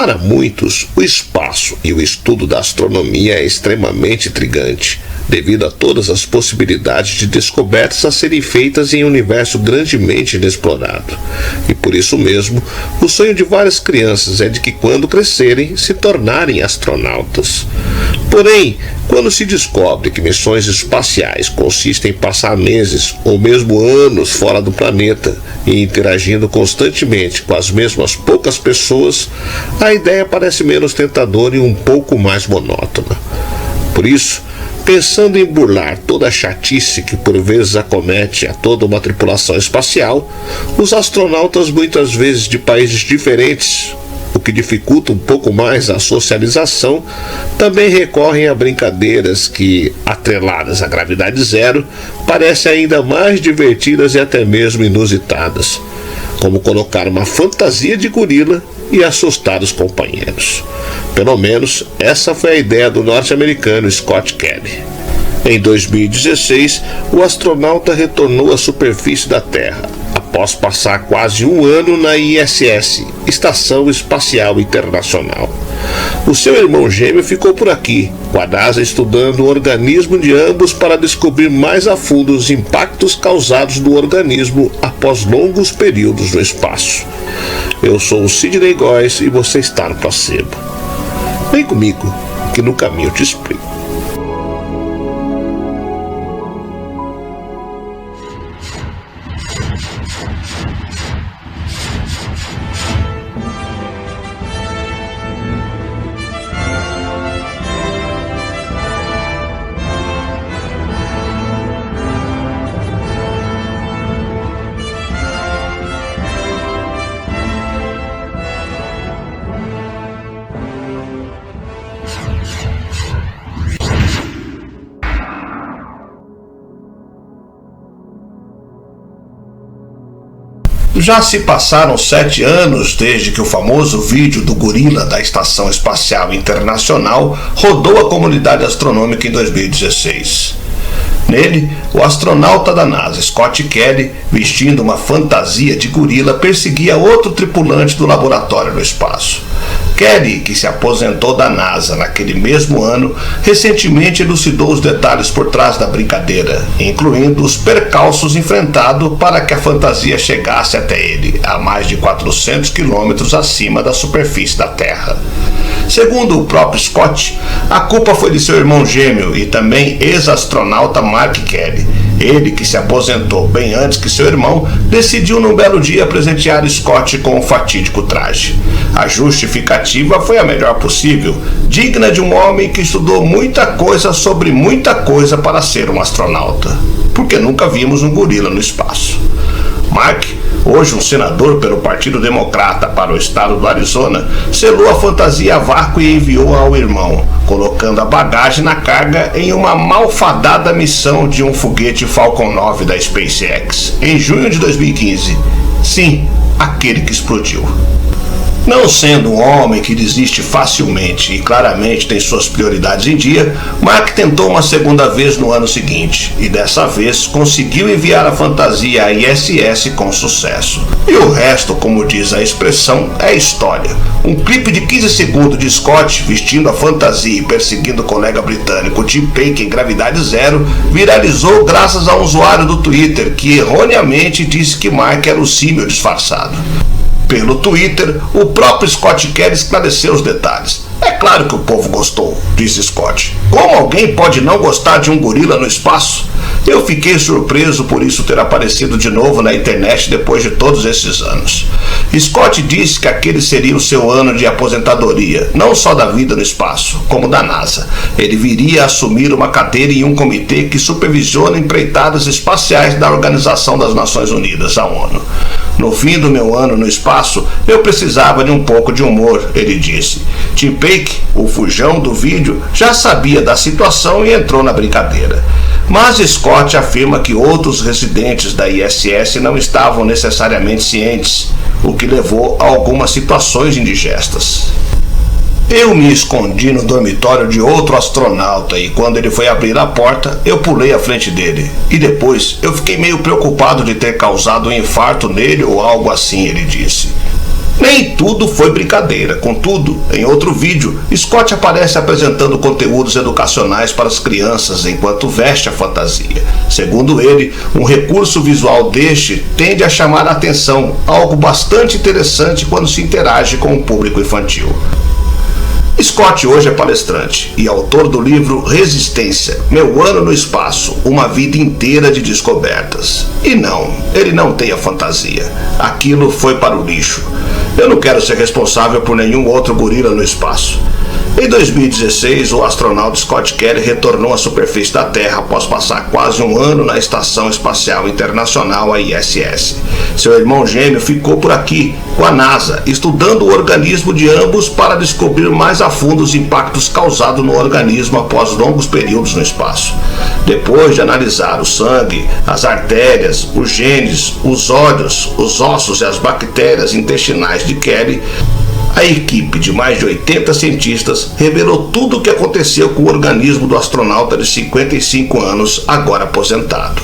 Para muitos, o espaço e o estudo da astronomia é extremamente intrigante, devido a todas as possibilidades de descobertas a serem feitas em um universo grandemente inexplorado. E por isso mesmo, o sonho de várias crianças é de que, quando crescerem, se tornarem astronautas. Porém, quando se descobre que missões espaciais consistem em passar meses ou mesmo anos fora do planeta e interagindo constantemente com as mesmas poucas pessoas, a ideia parece menos tentadora e um pouco mais monótona. Por isso, pensando em burlar toda a chatice que por vezes acomete a toda uma tripulação espacial, os astronautas, muitas vezes de países diferentes, o que dificulta um pouco mais a socialização, também recorrem a brincadeiras que, atreladas à gravidade zero, parecem ainda mais divertidas e até mesmo inusitadas, como colocar uma fantasia de gorila e assustar os companheiros. Pelo menos essa foi a ideia do norte-americano Scott Kelly. Em 2016, o astronauta retornou à superfície da Terra, após passar quase um ano na ISS, Estação Espacial Internacional. O seu irmão gêmeo ficou por aqui, com a NASA estudando o organismo de ambos para descobrir mais a fundo os impactos causados no organismo após longos períodos no espaço. Eu sou o Sidney Góes e você está no Placebo. Vem comigo, que no caminho eu te explico. Já se passaram 7 anos desde que o famoso vídeo do gorila da Estação Espacial Internacional rodou a comunidade astronômica em 2016. Nele, o astronauta da NASA, Scott Kelly, vestindo uma fantasia de gorila, perseguia outro tripulante do laboratório no espaço. Kelly, que se aposentou da NASA naquele mesmo ano, recentemente elucidou os detalhes por trás da brincadeira, incluindo os percalços enfrentados para que a fantasia chegasse até ele, a mais de 400 quilômetros acima da superfície da Terra. Segundo o próprio Scott, a culpa foi de seu irmão gêmeo e também ex-astronauta Mark Kelly. Ele, que se aposentou bem antes que seu irmão, decidiu num belo dia presentear Scott com um fatídico traje. A justificativa foi a melhor possível, digna de um homem que estudou muita coisa sobre muita coisa para ser um astronauta. Porque nunca vimos um gorila no espaço. Mark, hoje um senador pelo Partido Democrata para o estado do Arizona, selou a fantasia a vácuo e enviou ao irmão, colocando a bagagem na carga em uma malfadada missão de um foguete Falcon 9 da SpaceX, em junho de 2015. Sim, aquele que explodiu. Não sendo um homem que desiste facilmente e claramente tem suas prioridades em dia, Mark tentou uma segunda vez no ano seguinte e dessa vez conseguiu enviar a fantasia à ISS com sucesso. E o resto, como diz a expressão, é história. Um clipe de 15 segundos de Scott vestindo a fantasia e perseguindo o colega britânico Tim Peake em gravidade zero viralizou graças a um usuário do Twitter que erroneamente disse que Mark era o símio disfarçado. Pelo Twitter, o próprio Scott Kelly esclareceu os detalhes. É claro que o povo gostou, disse Scott. Como alguém pode não gostar de um gorila no espaço? Eu fiquei surpreso por isso ter aparecido de novo na internet depois de todos esses anos. Scott disse que aquele seria o seu ano de aposentadoria, não só da vida no espaço, como da NASA. Ele viria a assumir uma cadeira em um comitê que supervisiona empreitadas espaciais da Organização das Nações Unidas, a ONU. No fim do meu ano no espaço, eu precisava de um pouco de humor, ele disse. Tim Peake, o fujão do vídeo, já sabia da situação e entrou na brincadeira. Mas Scott afirma que outros residentes da ISS não estavam necessariamente cientes, o que levou a algumas situações indigestas. Eu me escondi no dormitório de outro astronauta e quando ele foi abrir a porta, eu pulei à frente dele. E depois, eu fiquei meio preocupado de ter causado um infarto nele ou algo assim, ele disse. Nem tudo foi brincadeira. Contudo, em outro vídeo, Scott aparece apresentando conteúdos educacionais para as crianças enquanto veste a fantasia. Segundo ele, um recurso visual deste tende a chamar a atenção, algo bastante interessante quando se interage com o público infantil. Scott hoje é palestrante e autor do livro Resistência, Meu Ano no Espaço, uma vida inteira de descobertas. E não, ele não tem a fantasia. Aquilo foi para o lixo. Eu não quero ser responsável por nenhum outro gorila no espaço. Em 2016, o astronauta Scott Kelly retornou à superfície da Terra após passar quase um ano na Estação Espacial Internacional, a ISS. Seu irmão gêmeo ficou por aqui, com a NASA, estudando o organismo de ambos para descobrir mais a fundo os impactos causados no organismo após longos períodos no espaço. Depois de analisar o sangue, as artérias, os genes, os olhos, os ossos e as bactérias intestinais de Kelly, a equipe de mais de 80 cientistas revelou tudo o que aconteceu com o organismo do astronauta de 55 anos, agora aposentado.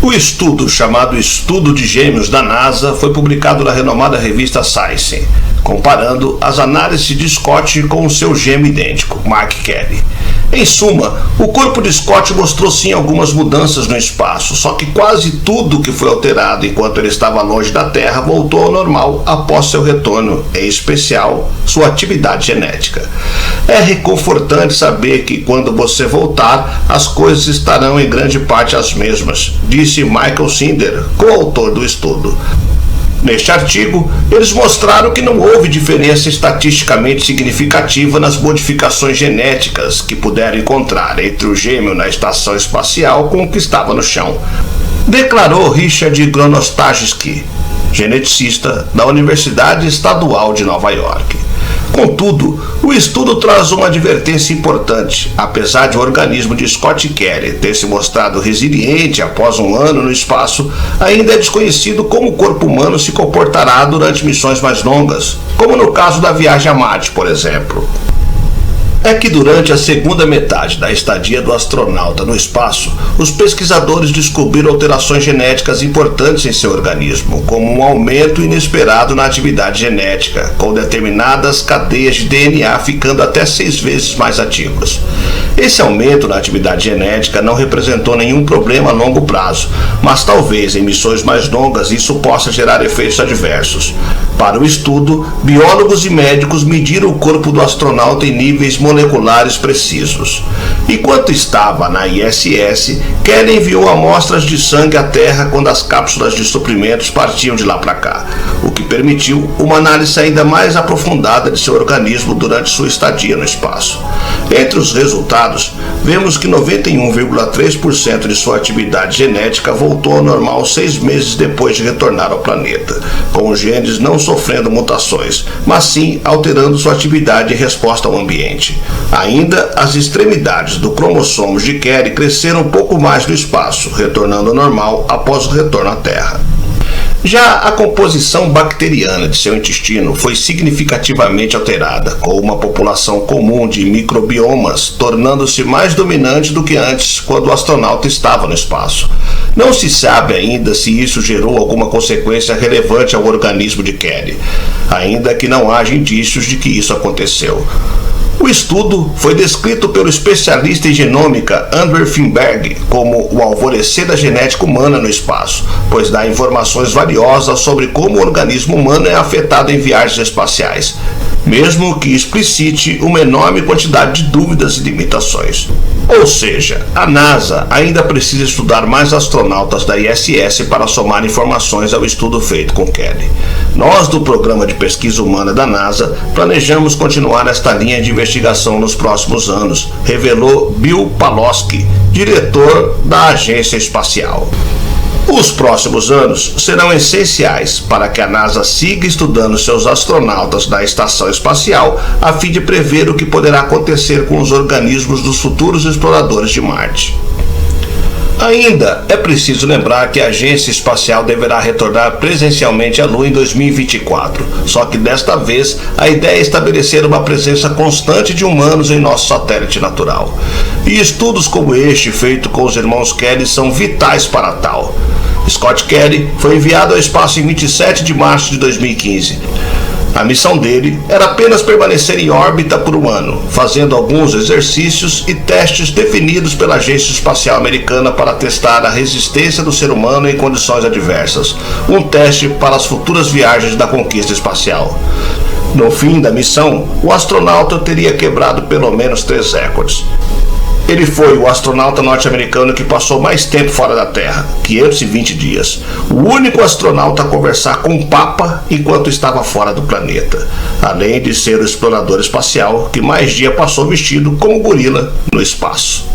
O estudo, chamado Estudo de Gêmeos da NASA, foi publicado na renomada revista Science, comparando as análises de Scott com o seu gêmeo idêntico, Mark Kelly. Em suma, o corpo de Scott mostrou sim algumas mudanças no espaço, só que quase tudo que foi alterado enquanto ele estava longe da Terra voltou ao normal após seu retorno, em especial sua atividade genética. É reconfortante saber que quando você voltar, as coisas estarão em grande parte as mesmas, disse Michael Sinder, coautor do estudo. Neste artigo, eles mostraram que não houve diferença estatisticamente significativa nas modificações genéticas que puderam encontrar entre o gêmeo na estação espacial com o que estava no chão, declarou Richard Gronostajski, geneticista da Universidade Estadual de Nova York. Contudo, o estudo traz uma advertência importante. Apesar de o organismo de Scott Kelly ter se mostrado resiliente após um ano no espaço, ainda é desconhecido como o corpo humano se comportará durante missões mais longas, como no caso da viagem a Marte, por exemplo. É que durante a segunda metade da estadia do astronauta no espaço, os pesquisadores descobriram alterações genéticas importantes em seu organismo, como um aumento inesperado na atividade genética, com determinadas cadeias de DNA ficando até 6 vezes mais ativas. Esse aumento na atividade genética não representou nenhum problema a longo prazo, mas talvez em missões mais longas isso possa gerar efeitos adversos. Para o estudo, biólogos e médicos mediram o corpo do astronauta em níveis moleculares precisos. Enquanto estava na ISS, Kelly enviou amostras de sangue à Terra quando as cápsulas de suprimentos partiam de lá para cá, o que permitiu uma análise ainda mais aprofundada de seu organismo durante sua estadia no espaço. Entre os resultados, vemos que 91,3% de sua atividade genética voltou ao normal 6 meses depois de retornar ao planeta, com os genes não sofrendo mutações, mas sim alterando sua atividade em resposta ao ambiente. Ainda, as extremidades do cromossomo de Kelly cresceram um pouco mais no espaço, retornando ao normal após o retorno à Terra. Já a composição bacteriana de seu intestino foi significativamente alterada, com uma população comum de microbiomas tornando-se mais dominante do que antes quando o astronauta estava no espaço. Não se sabe ainda se isso gerou alguma consequência relevante ao organismo de Kelly, ainda que não haja indícios de que isso aconteceu. O estudo foi descrito pelo especialista em genômica Andrew Finberg como o alvorecer da genética humana no espaço, pois dá informações valiosas sobre como o organismo humano é afetado em viagens espaciais, mesmo que explicite uma enorme quantidade de dúvidas e limitações. Ou seja, a NASA ainda precisa estudar mais astronautas da ISS para somar informações ao estudo feito com Kelly. Nós, do Programa de Pesquisa Humana da NASA, planejamos continuar esta linha de investigação nos próximos anos, revelou Bill Pawlowski, diretor da agência espacial. Os próximos anos serão essenciais para que a NASA siga estudando seus astronautas da estação espacial a fim de prever o que poderá acontecer com os organismos dos futuros exploradores de Marte. Ainda é preciso lembrar que a agência espacial deverá retornar presencialmente à Lua em 2024, só que desta vez a ideia é estabelecer uma presença constante de humanos em nosso satélite natural. E estudos como este feito com os irmãos Kelly são vitais para tal. Scott Kelly foi enviado ao espaço em 27 de março de 2015. A missão dele era apenas permanecer em órbita por um ano, fazendo alguns exercícios e testes definidos pela Agência Espacial Americana para testar a resistência do ser humano em condições adversas, um teste para as futuras viagens da conquista espacial. No fim da missão, o astronauta teria quebrado pelo menos 3 recordes. Ele foi o astronauta norte-americano que passou mais tempo fora da Terra, 520 dias. O único astronauta a conversar com o Papa enquanto estava fora do planeta. Além de ser o explorador espacial que mais dia passou vestido como gorila no espaço.